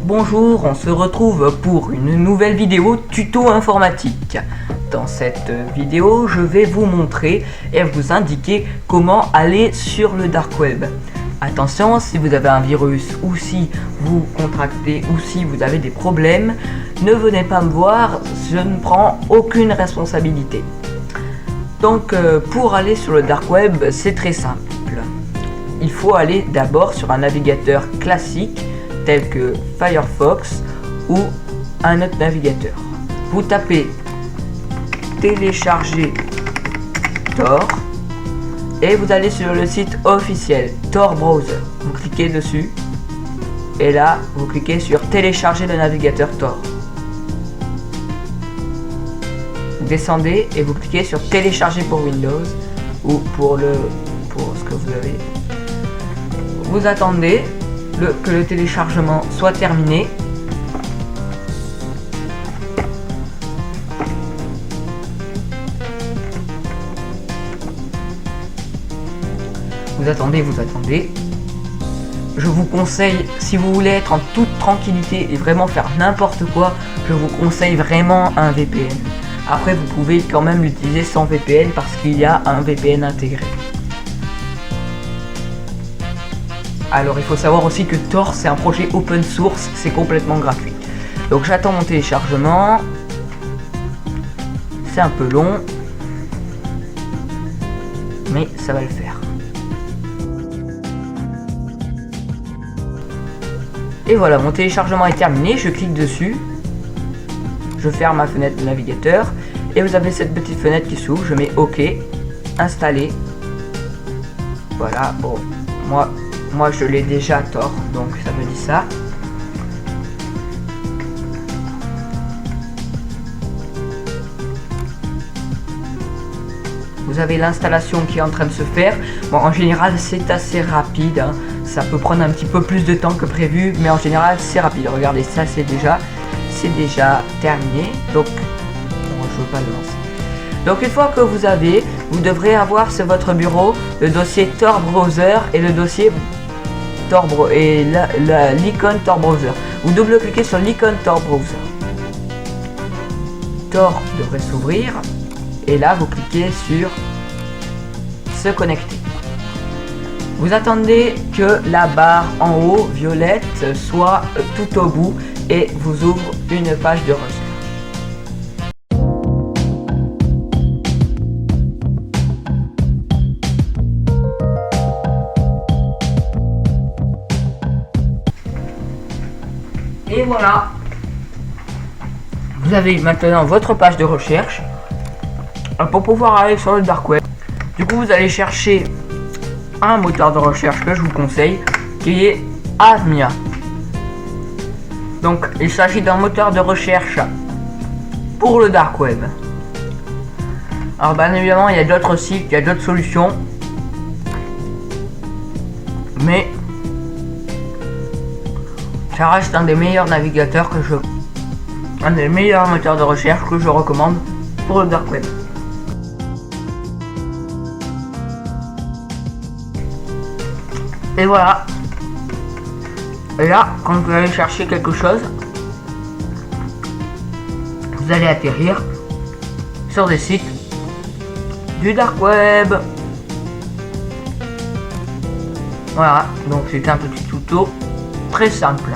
Bonjour, on se retrouve pour une nouvelle vidéo tuto informatique. Dans cette vidéo, je vais vous montrer et vous indiquer comment aller sur le dark web. Attention, si vous avez un virus ou si vous contractez ou si vous avez des problèmes, ne venez pas me voir, je ne prends aucune responsabilité. Donc pour aller sur le dark web, c'est très simple. Il faut aller d'abord sur un navigateur classique tel que Firefox ou un autre navigateur. Vous tapez télécharger Tor et vous allez sur le site officiel Tor Browser. Vous cliquez dessus et là vous cliquez sur télécharger le navigateur Tor. Vous descendez et vous cliquez sur télécharger pour Windows ou pour ce que vous avez. Vous attendez que le téléchargement soit terminé. Vous attendez. Je vous conseille, si vous voulez être en toute tranquillité et vraiment faire n'importe quoi, je vous conseille vraiment un VPN. Après, vous pouvez quand même l'utiliser sans VPN parce qu'il y a un VPN intégré. Alors il faut savoir aussi que Tor c'est un projet open source, c'est complètement gratuit. Donc j'attends mon téléchargement. C'est un peu long, mais ça va le faire. Et voilà, mon téléchargement est terminé, je clique dessus. Je ferme ma fenêtre de navigateur et vous avez cette petite fenêtre qui s'ouvre, je mets OK, installer. Voilà, bon, moi je l'ai déjà Tor, donc ça me dit ça. Vous avez l'installation qui est en train de se faire. Bon, en général c'est assez rapide, hein. Ça peut prendre un petit peu plus de temps que prévu, mais en général c'est rapide. Regardez, ça c'est déjà terminé, donc bon, je veux pas le lancer. Donc une fois que vous devrez avoir sur votre bureau le dossier Tor Browser et le dossier l'icône Tor Browser. Vous double-cliquez sur l'icône Tor Browser. Tor devrait s'ouvrir et là vous cliquez sur se connecter. Vous attendez que la barre en haut violette soit tout au bout et vous ouvre une page de recherche. Et voilà, vous avez maintenant votre page de recherche pour pouvoir aller sur le dark web. Du coup, vous allez chercher un moteur de recherche que je vous conseille, qui est Avmia. Donc, il s'agit d'un moteur de recherche pour le dark web. Alors, bien évidemment, il y a d'autres sites, il y a d'autres solutions, mais ça reste un des meilleurs navigateurs un des meilleurs moteurs de recherche que je recommande pour le dark web. Et voilà. Et là, quand vous allez chercher quelque chose, vous allez atterrir sur des sites du dark web. Voilà, donc c'était un petit tuto très simple.